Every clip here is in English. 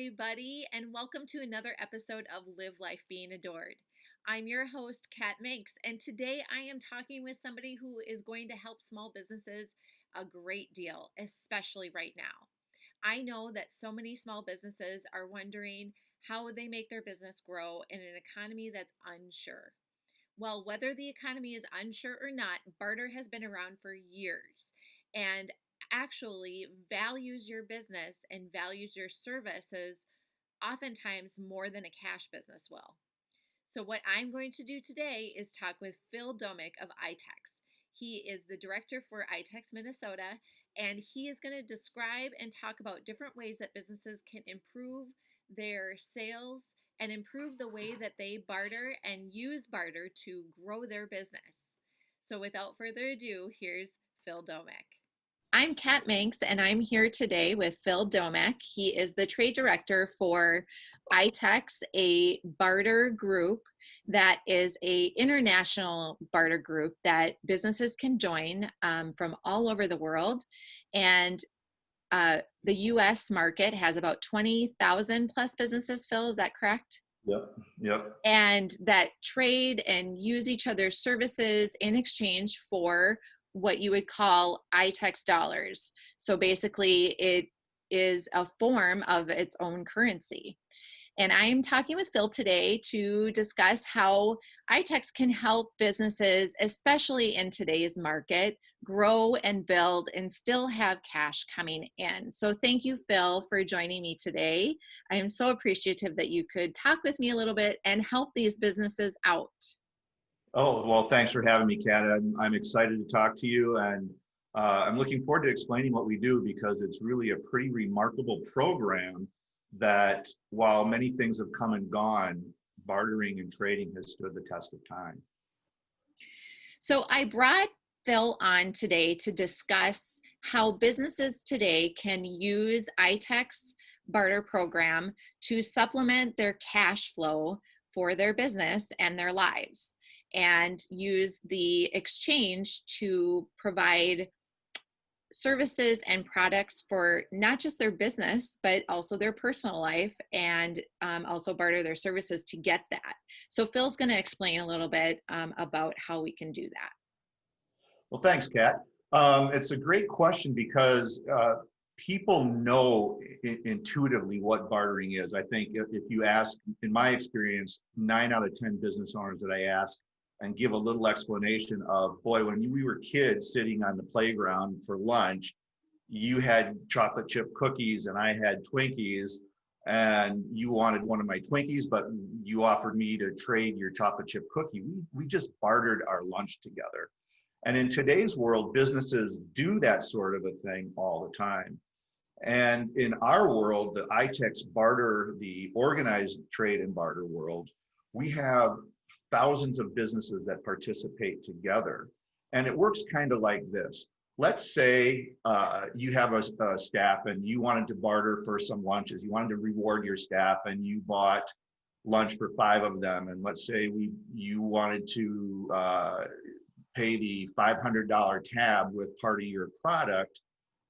everybody, and welcome to another episode of Live Life Being Adored. I'm your host, Kat Minks, and today I am talking with somebody who is going to help small businesses a great deal, especially right now. I know that so many small businesses are wondering how they make their business grow in an economy that's unsure. Well, whether the economy is unsure or not, barter has been around for years and actually values your business and values your services oftentimes more than a cash business will. So, what I'm going to do today is talk with Phil.domek of Itex. He is the director for Itex Minnesota, and he is going to describe and talk about different ways that businesses can improve their sales and improve the way that they barter and use barter to grow their business. So, without further ado, here's Phil.domek. I'm Kat Minks, and I'm here today with Phil.domek. He is the trade director for Itex, a barter group that is a international barter group that businesses can join from all over the world. And the U.S. market has about 20,000 plus businesses, Phil, is that correct? Yep. And that trade and use each other's services in exchange for what you would call Itex dollars. So basically, it is a form of its own currency. And I am talking with Phil today to discuss how Itex can help businesses, especially in today's market, grow and build and still have cash coming in. So thank you, Phil, for joining me today. I am so appreciative that you could talk with me a little bit and help these businesses out. Oh, well, thanks for having me, Kat. I'm excited to talk to you, and I'm looking forward to explaining what we do because it's really a pretty remarkable program that while many things have come and gone, bartering and trading has stood the test of time. So I brought Phil on today to discuss how businesses today can use Itex barter program to supplement their cash flow for their business and their lives, and use the exchange to provide services and products for not just their business, but also their personal life, and also barter their services to get that. So Phil's going to explain a little bit about how we can do that. Well, thanks, Kat. It's a great question because people know intuitively what bartering is. I think if you ask, in my experience, 9 out of 10 business owners that I ask and give a little explanation of, boy, when we were kids sitting on the playground for lunch, you had chocolate chip cookies and I had Twinkies, and you wanted one of my Twinkies, but you offered me to trade your chocolate chip cookie. We just bartered our lunch together. And in today's world, businesses do that sort of a thing all the time. And in our world, the Itex barter, the organized trade and barter world, we have thousands of businesses that participate together. And it works kind of like this. Let's say you have a staff and you wanted to barter for some lunches. You wanted to reward your staff and you bought lunch for 5 of them. And let's say you wanted to pay the $500 tab with part of your product.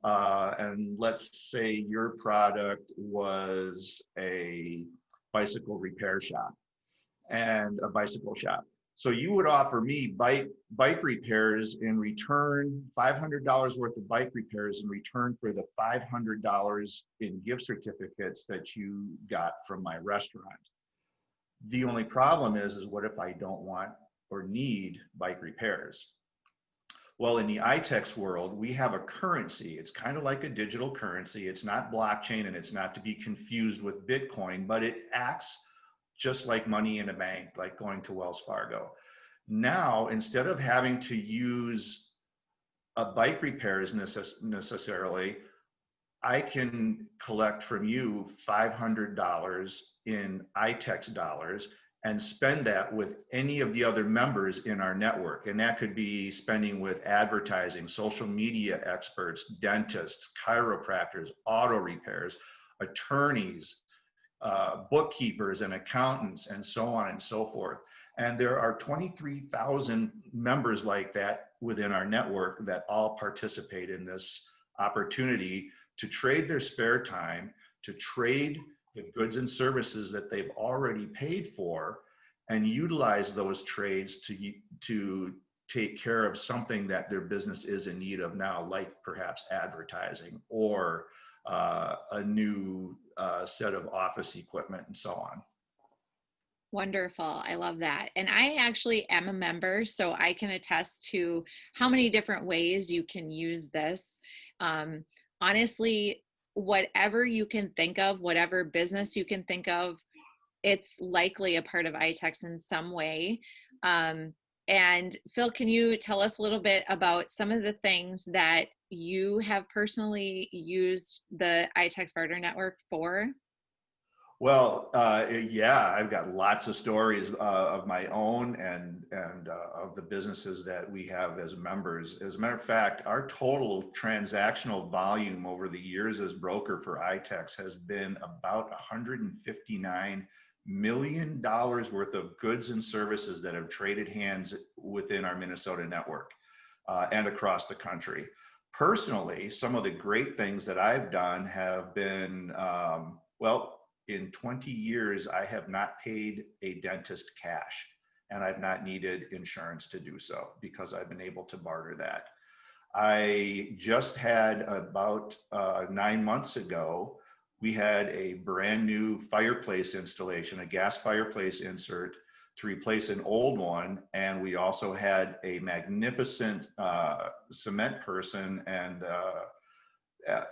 And let's say your product was a bicycle repair shop and a bicycle shop. So you would offer me bike repairs in return, $500 worth of bike repairs in return for the $500 in gift certificates that you got from my restaurant. The only problem is what if I don't want or need bike repairs? Well, in the Itex world, we have a currency. It's kind of like a digital currency. It's not blockchain and it's not to be confused with Bitcoin, but it acts just like money in a bank, like going to Wells Fargo. Now, instead of having to use a bike repairs necessarily, I can collect from you $500 in Itex dollars and spend that with any of the other members in our network. And that could be spending with advertising, social media experts, dentists, chiropractors, auto repairs, attorneys, bookkeepers and accountants, and so on and so forth. And there are 23,000 members like that within our network that all participate in this opportunity to trade their spare time, to trade the goods and services that they've already paid for and utilize those trades to take care of something that their business is in need of now, like perhaps advertising or a new set of office equipment and so on. Wonderful. I love that. And I actually am a member, so I can attest to how many different ways you can use this. Um, Honestly, whatever you can think of, whatever business you can think of, it's likely a part of Itex in some way. Um, and Phil, can you tell us a little bit about some of the things that you have personally used the Itex Barter Network for? Well, yeah, I've got lots of stories of my own and of the businesses that we have as members. As a matter of fact, our total transactional volume over the years as broker for Itex has been about $159 million worth of goods and services that have traded hands within our Minnesota network and across the country. Personally, some of the great things that I've done have been, well, in 20 years, I have not paid a dentist cash, and I've not needed insurance to do so because I've been able to barter that. I just had about 9 months ago, we had a brand new fireplace installation, a gas fireplace insert to replace an old one. And we also had a magnificent cement person and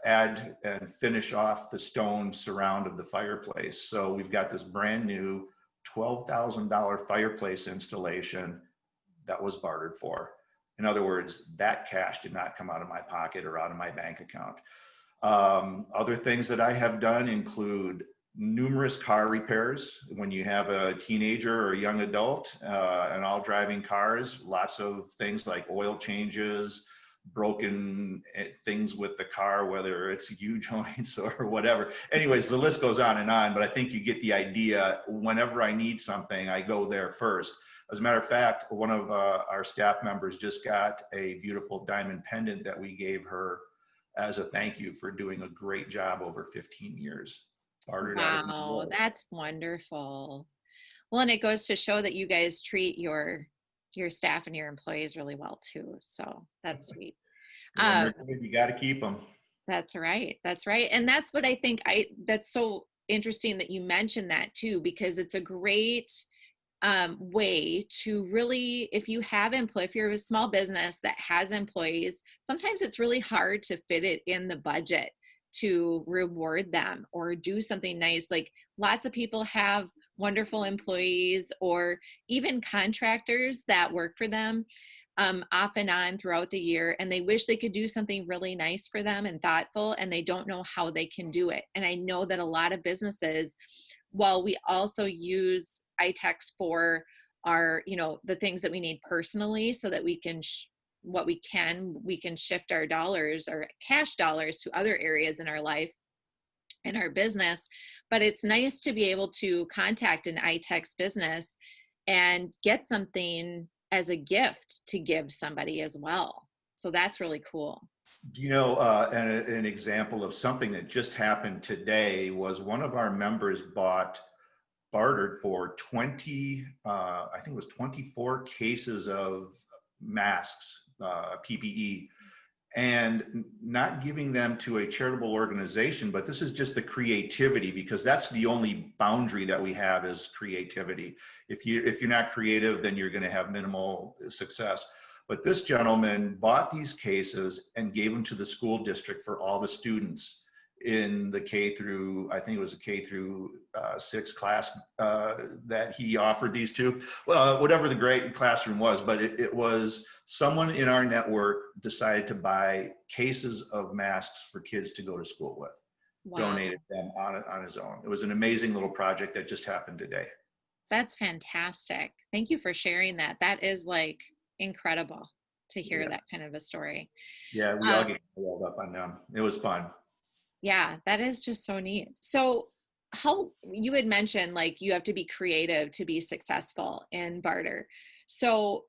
add and finish off the stone surround of the fireplace. So we've got this brand new $12,000 fireplace installation that was bartered for. In other words, that cash did not come out of my pocket or out of my bank account. Other things that I have done include numerous car repairs. When you have a teenager or a young adult and all driving cars, lots of things like oil changes, broken things with the car, whether it's U-joints or whatever. Anyways, the list goes on, but I think you get the idea. Whenever I need something, I go there first. As a matter of fact, one of our staff members just got a beautiful diamond pendant that we gave her as a thank you for doing a great job over 15 years. Bartered out of New Wow, York. that's wonderful. Well, and it goes to show that you guys treat your staff and your employees really well too. So that's sweet. When Um, they're good, you got to keep them. that's right. That's right. And that's what I think that's so interesting that you mentioned that too, because it's a great way to really, if you have if you're a small business that has employees, sometimes it's really hard to fit it in the budget to reward them or do something nice. Like lots of people have wonderful employees or even contractors that work for them off and on throughout the year, and they wish they could do something really nice for them and thoughtful, and they don't know how they can do it. And I know that a lot of businesses, while we also use Itex for our, the things that we need personally so that we can we can shift our dollars or cash dollars to other areas in our life and our business. But it's nice to be able to contact an Itex business and get something as a gift to give somebody as well. So that's really cool. Do you know, an example of something that just happened today was one of our members bartered for 20, I think it was 24 cases of masks, PPE, and not giving them to a charitable organization, but this is just the creativity, because that's the only boundary that we have is creativity. If you're not creative, then you're going to have minimal success. But this gentleman bought these cases and gave them to the school district for all the students in the K through, I think it was a K through 6 class that he offered these to, whatever the grade classroom was, but it was someone in our network decided to buy cases of masks for kids to go to school with. Wow. Donated them on his own. It was an amazing little project that just happened today. That's fantastic. Thank you for sharing that. That is like incredible to hear Yeah, that kind of a story. yeah, we all Um, get rolled up on them. It was fun. yeah, that is just so neat. So, how you had mentioned like you have to be creative to be successful in barter. So,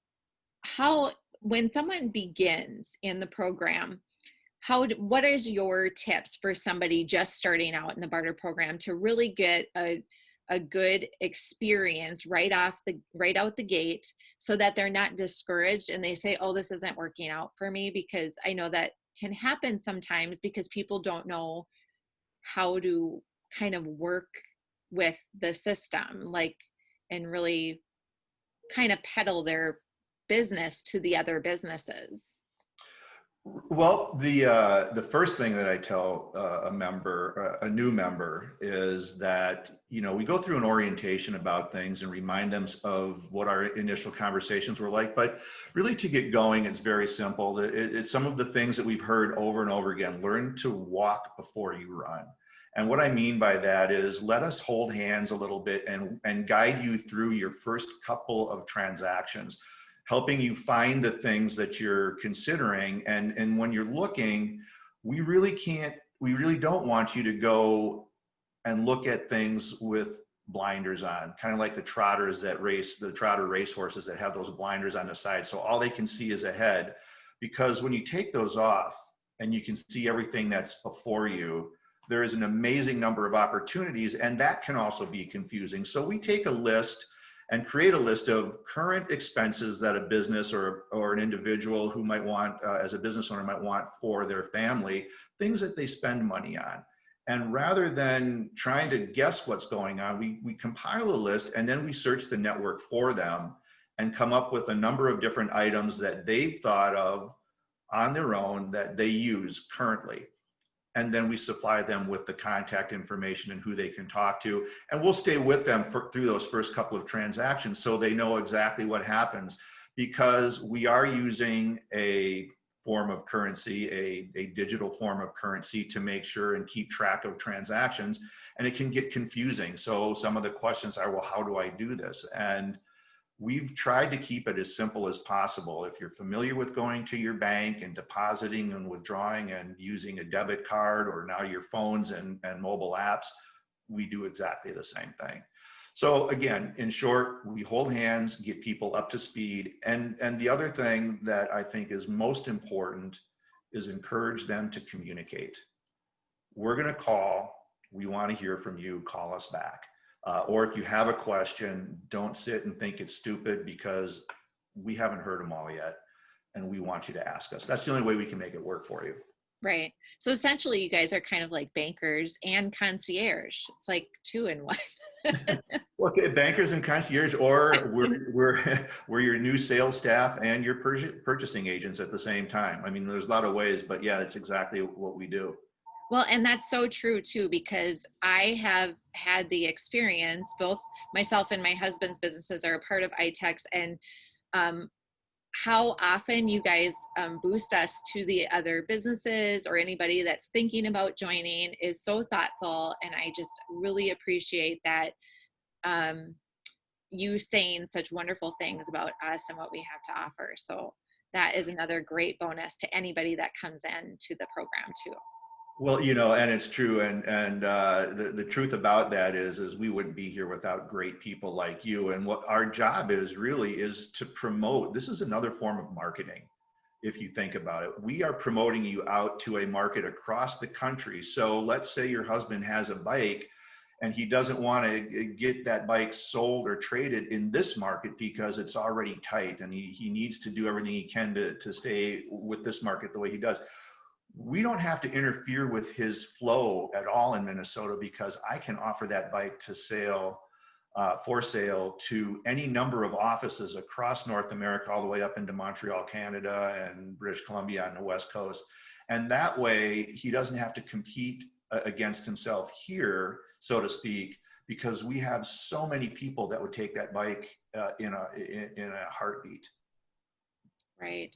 how when someone begins in the program, what is your tips for somebody just starting out in the barter program to really get a good experience right out the gate, so that they're not discouraged and they say, oh, this isn't working out for me? Because I know that can happen sometimes because people don't know how to kind of work with the system, like, and really kind of peddle their business to the other businesses. Well, the first thing that I tell a new member, is that we go through an orientation about things and remind them of what our initial conversations were like. But really, to get going, it's very simple. It's some of the things that we've heard over and over again. Learn to walk before you run. And what I mean by that is, let us hold hands a little bit and guide you through your first couple of transactions, helping you find the things that you're considering. And when you're looking, we really don't want you to go and look at things with blinders on, kind of like the trotters that race, the trotter race horses that have those blinders on the side. So all they can see is ahead, because when you take those off and you can see everything that's before you, there is an amazing number of opportunities, and that can also be confusing. So we take a list and create a list of current expenses that a business or an individual who might want, as a business owner, might want for their family, things that they spend money on. And rather than trying to guess what's going on, we compile a list, and then we search the network for them and come up with a number of different items that they've thought of on their own that they use currently. And then we supply them with the contact information and who they can talk to. And we'll stay with them through those first couple of transactions, so they know exactly what happens, because we are using a form of currency, a digital form of currency, to make sure and keep track of transactions. And it can get confusing. So some of the questions are, well, how do I do this? And we've tried to keep it as simple as possible. If you're familiar with going to your bank and depositing and withdrawing and using a debit card, or now your phones and mobile apps, we do exactly the same thing. So again, in short, we hold hands, get people up to speed. And the other thing that I think is most important is encourage them to communicate. We're going to call. We want to hear from you. Call us back. Or if you have a question, don't sit and think it's stupid, because we haven't heard them all yet, and we want you to ask us. That's the only way we can make it work for you. Right. So essentially, you guys are kind of like bankers and concierge. It's like two in one. Okay, bankers and concierge, or we're your new sales staff and your purchasing agents at the same time. I mean, there's a lot of ways, but yeah, it's exactly what we do. Well, and that's so true too, because I have had the experience, both myself and my husband's businesses are a part of Itex, and um, how often you guys boost us to the other businesses or anybody that's thinking about joining is so thoughtful. And I just really appreciate that, um, you saying such wonderful things about us and what we have to offer. So that is another great bonus to anybody that comes in to the program too. Well, and it's true, and the truth about that is we wouldn't be here without great people like you. And what our job is really is to promote. This is another form of marketing, if you think about it. We are promoting you out to a market across the country. So let's say your husband has a bike, and he doesn't want to get that bike sold or traded in this market because it's already tight, and he needs to do everything he can to stay with this market the way he does. We don't have to interfere with his flow at all in Minnesota, because I can offer that bike to sale, for sale, to any number of offices across North America, all the way up into Montreal, Canada, and British Columbia on the West Coast. And that way, he doesn't have to compete against himself here, so to speak, because we have so many people that would take that bike in a heartbeat. Right.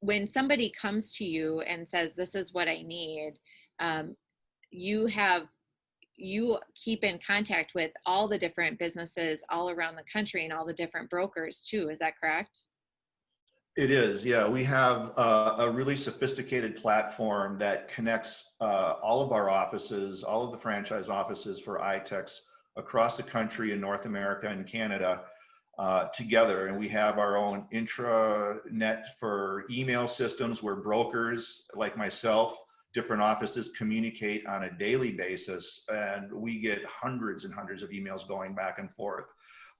When somebody comes to you and says, this is what I need, um, you have you keep in contact with all the different businesses all around the country and all the different brokers too. Is that correct? It is, yeah. We have a really sophisticated platform that connects all of our offices, all of the franchise offices for Itex across the country in North America and Canada, together. And we have our own intranet for email systems, where brokers like myself different offices communicate on a daily basis, and we get hundreds and hundreds of emails going back and forth.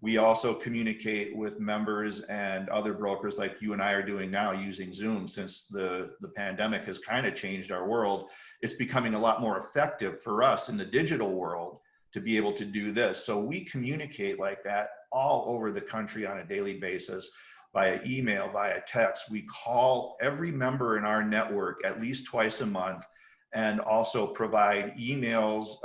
We also communicate with members and other brokers like you and I are doing now using Zoom. Since the pandemic has kind of changed our world, it's becoming a lot more effective for us in the digital world to be able to do this. So we communicate like that all over the country on a daily basis, via email, via text. We call every member in our network at least twice a month, and also provide emails,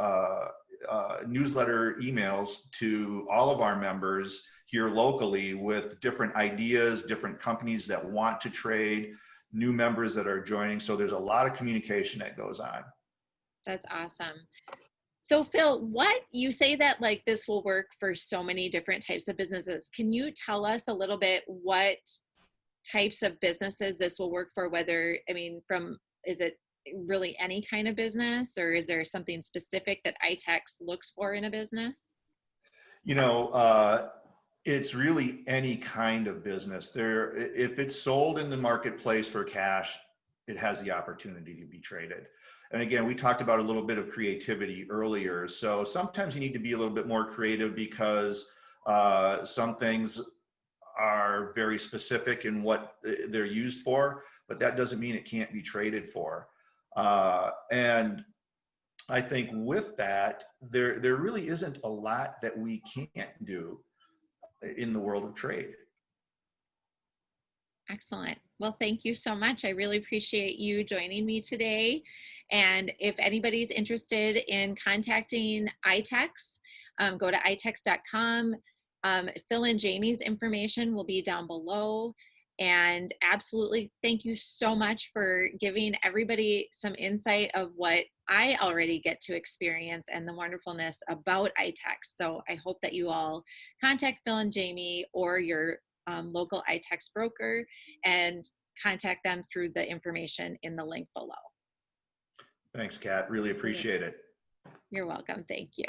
newsletter emails to all of our members here locally with different ideas, different companies that want to trade, new members that are joining. So there's a lot of communication that goes on. That's awesome. So Phil, what you say that like this will work for so many different types of businesses. Can you tell us a little bit what types of businesses this will work for? Whether, I mean, is it really any kind of business, or is there something specific that Itex looks for in a business? You know, it's really any kind of business. There, if it's sold in the marketplace for cash, it has the opportunity to be traded. And again, we talked about a little bit of creativity earlier. So sometimes you need to be a little bit more creative because some things are very specific in what they're used for, but that doesn't mean it can't be traded for. And I think with that, there really isn't a lot that we can't do in the world of trade. Excellent. Well, thank you so much. I really appreciate you joining me today. And if anybody's interested in contacting Itex, go to itex.com. Phil and Jamie's information will be down below. And absolutely, thank you so much for giving everybody some insight of what I already get to experience and the wonderfulness about Itex. So I hope that you all contact Phil and Jamie or your local Itex broker and contact them through the information in the link below. Thanks, Kat. Really appreciate it. You're welcome. Thank you.